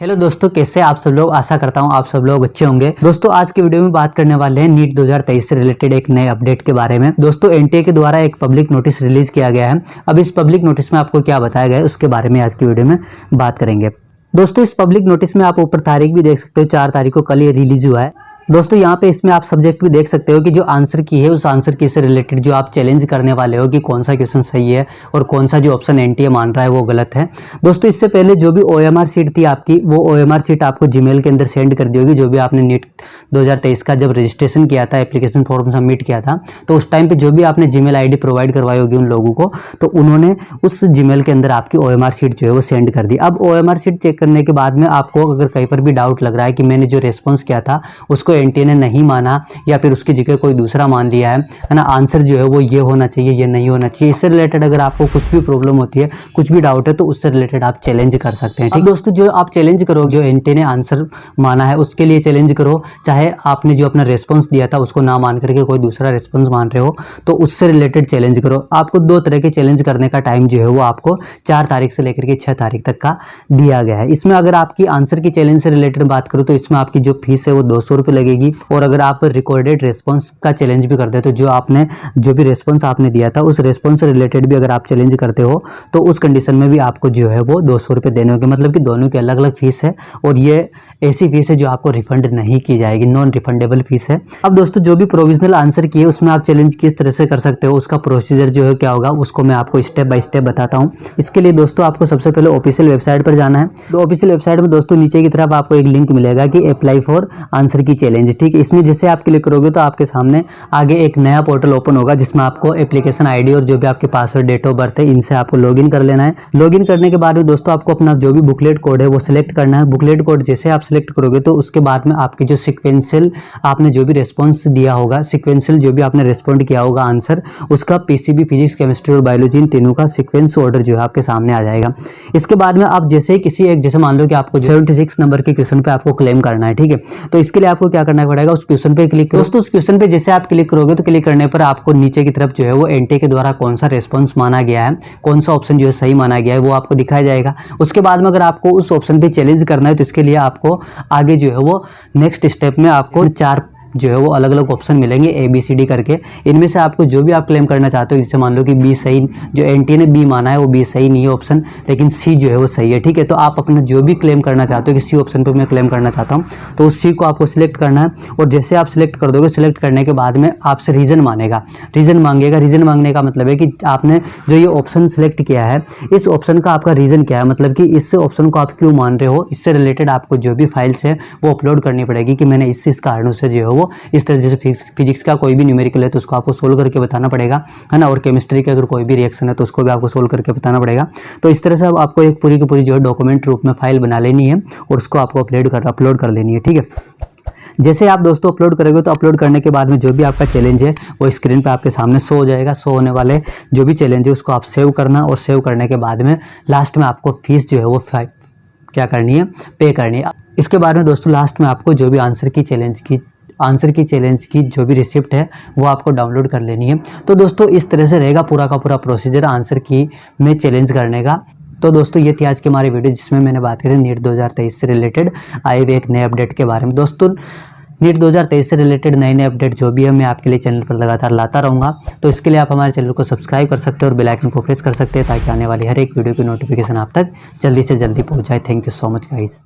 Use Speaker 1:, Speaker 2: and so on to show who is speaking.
Speaker 1: Hello दोस्तों, कैसे आप सब लोग। आशा करता हूँ आप सब लोग अच्छे होंगे। दोस्तों आज के वीडियो में बात करने वाले हैं नीट 2023 से रिलेटेड एक नए अपडेट के बारे में। दोस्तों एनटीए के द्वारा एक पब्लिक नोटिस रिलीज किया गया है। अब इस पब्लिक नोटिस में आपको क्या बताया गया है उसके बारे में आज की वीडियो में बात करेंगे। दोस्तों इस पब्लिक नोटिस में आप ऊपर तारीख भी देख सकते हो, 4 तारीख को कल ये रिलीज हुआ है। दोस्तों यहाँ पे इसमें आप सब्जेक्ट भी देख सकते हो कि जो आंसर की है उस आंसर की से रिलेटेड जो आप चैलेंज करने वाले हो कि कौन सा क्वेश्चन सही है और कौन सा जो ऑप्शन एनटीए मान रहा है वो गलत है। दोस्तों इससे पहले जो भी ओएमआर शीट थी आपकी, वो ओएमआर शीट आपको जीमेल के अंदर सेंड कर दी होगी। जो भी आपने नीट 2023 का जब रजिस्ट्रेशन किया था, एप्लीकेशन फॉर्म सबमिट किया था, तो उस टाइम पे जो भी आपने जीमेल आईडी प्रोवाइड करवाई होगी उन लोगों को, तो उन्होंने उस जीमेल के अंदर आपकी ओएमआर शीट जो है वो सेंड कर दी। अब ओएमआर शीट चेक करने के बाद में आपको अगर कहीं पर भी डाउट लग रहा है कि मैंने जो रेस्पॉन्स किया था उसको एनटीए ने नहीं माना या फिर उसकी जगह कोई दूसरा मान लिया है ना, आंसर जो है वो ये होना चाहिए, ये नहीं होना चाहिए, इससे रिलेटेड अगर आपको कुछ भी प्रॉब्लम होती है, कुछ भी डाउट है, तो उससे रिलेटेड आप चैलेंज कर सकते हैं। ठीक दोस्तों, जो आप चैलेंज करो, जो एनटीए ने आंसर माना है उसके लिए चैलेंज करो, चाहे आपने जो अपना रेस्पॉन्स दिया था उसको ना मान करके कोई दूसरा रेस्पॉन्स मान रहे हो तो उससे रिलेटेड चैलेंज करो। आपको 2 तरह के चैलेंज करने का टाइम जो है वो आपको 4 तारीख से लेकर के 6 तारीख तक का दिया गया है। इसमें अगर आपकी आंसर की चैलेंज से रिलेटेड बात करो तो इसमें आपकी जो फीस है वो 200 रुपये लगेगी। और अगर आप रिकॉर्डेड रेस्पॉन्स का चैलेंज भी करते हो तो जो भी रेस्पॉन्स आपने दिया था उस रेस्पॉन्स से रिलेटेड भी अगर आप चैलेंज करते हो तो उस कंडीशन में भी आपको जो है वो 200 रुपये देने होंगे। मतलब कि दोनों की अलग अलग फीस है और ये ऐसी फीस है जो आपको रिफंड नहीं की जाएगी, नॉन रिफंडेबल फीस है। अब दोस्तों जो भी प्रोविजनल आंसर किए उसमें आप चैलेंज किस तरह से कर सकते हो, उसका प्रोसीजर जो है क्या होगा उसको मैं आपको स्टेप बाय स्टेप बताता हूँ। इसके लिए दोस्तों आपको सबसे पहले ऑफिशियल वेबसाइट पर जाना है। तो ऑफिशियल वेबसाइट में दोस्तों नीचे की तरफ आपको एक लिंक मिलेगा कि अप्लाई फॉर आंसर की चैलेंज। ठीक है, इसमें जैसे आप क्लिक करोगे तो आपके सामने आगे एक नया पोर्टल ओपन होगा जिसमें आपको एप्लीकेशन आईडी और जो भी आपके पासवर्ड, डेट ऑफ बर्थ है, इनसे आपको लॉगिन कर लेना है। लॉगिन करने के बाद में दोस्तों आपको अपना जो भी बुकलेट कोड है वो सिलेक्ट करना है। बुकलेट कोड जैसे आप सिलेक्ट करोगे तो उसके बाद में आपकी जो सिक्वेंशियल आपने जो भी रिस्पॉन्स दिया होगा, सिक्वेंशियल जो भी आपने रिस्पॉन्ड किया होगा आंसर, उसका पीसीबी, फिजिक्स, केमिस्ट्री और बायोलॉजी इन तीनों का सीक्वेंस ऑर्डर जो है आपके सामने आ जाएगा। इसके बाद में आप जैसे ही किसी एक, जैसे मान लो कि आपको 76 नंबर के क्वेश्चन पे आपको क्लेम करना है, ठीक है, तो इसके लिए आपको क्या करना पड़ेगा, उस क्वेश्चन पे क्लिक करो। दोस्तों उस क्वेश्चन पे जैसे आप क्लिक करोगे तो क्लिक करने पर आपको नीचे की तरफ जो है वो एनटीए के द्वारा कौन सा रेस्पॉन्स माना गया है, कौन सा ऑप्शन जो है सही माना गया है वो आपको दिखाया जाएगा। उसके बाद में अगर आपको उस ऑप्शन पे चैलेंज करना है तो इसके लिए आपको आगे जो है वो नेक्स्ट स्टेप में आपको 4 जो है वो अलग अलग ऑप्शन मिलेंगे ABCD करके। इनमें से आपको जो भी आप क्लेम करना चाहते हो, जैसे मान लो कि बी सही, जो एनटीए ने बी माना है वो बी सही नहीं है ऑप्शन, लेकिन सी जो है वो सही है। ठीक है, तो आप अपना जो भी क्लेम करना चाहते हो कि सी ऑप्शन पे मैं क्लेम करना चाहता हूँ तो उस सी को आपको सिलेक्ट करना है। और जैसे आप सिलेक्ट कर दोगे, सिलेक्ट करने के बाद में आपसे रीज़न मांगेगा। रीज़न मांगने का मतलब है कि आपने जो ये ऑप्शन सेलेक्ट किया है इस ऑप्शन का आपका रीज़न क्या है, मतलब कि इस ऑप्शन को आप क्यों मान रहे हो। इससे रिलेटेड आपको जो भी फाइल्स है वो अपलोड करनी पड़ेगी कि मैंने इस कारणों से जो है वो इस तरह से, फिजिक्स का कोई भी न्यूमेरिकल है तो उसको आपको सोल्व करके बताना पड़ेगा, है ना, और केमिस्ट्री का अगर कोई भी रिएक्शन है तो उसको भी आपको सोल्व करके बताना पड़ेगा। तो इस तरह से अब आपको एक पूरी की पूरी जो है डॉक्यूमेंट रूप में फाइल बना लेनी है और उसको आपको अपलोड कर देनी है। ठीक है, जैसे आप दोस्तों अपलोड करोगे तो अपलोड करने के बाद में जो भी आपका चैलेंज है वो स्क्रीन पे आपके सामने शो हो जाएगा। शो होने वाले जो भी चैलेंज है उसको आप सेव करना, और सेव करने के बाद में लास्ट में आपको फीस जो है वो क्या करनी है, पे करनी है। इसके बाद में दोस्तों लास्ट में आपको जो भी आंसर की चैलेंज की जो भी रिसिप्ट है वो आपको डाउनलोड कर लेनी है। तो दोस्तों इस तरह से रहेगा पूरा का पूरा प्रोसीजर आंसर की में चैलेंज करने का। तो दोस्तों ये थी आज की हमारी वीडियो जिसमें मैंने बात करी नीट 2023 से रिलेटेड आए हुए एक नए अपडेट के बारे में। दोस्तों नीट 2023 से रिलेटेड नए अपडेट जो भी है मैं आपके लिए चैनल पर लगातार लाता रहूँगा। तो इसके लिए आप हमारे चैनल को सब्सक्राइब कर सकते हैं और बेल आइकन को प्रेस कर सकते हैं ताकि आने वाली हर एक वीडियो की नोटिफिकेशन आप तक जल्दी से जल्दी पहुँच जाए। Thank you so much guys.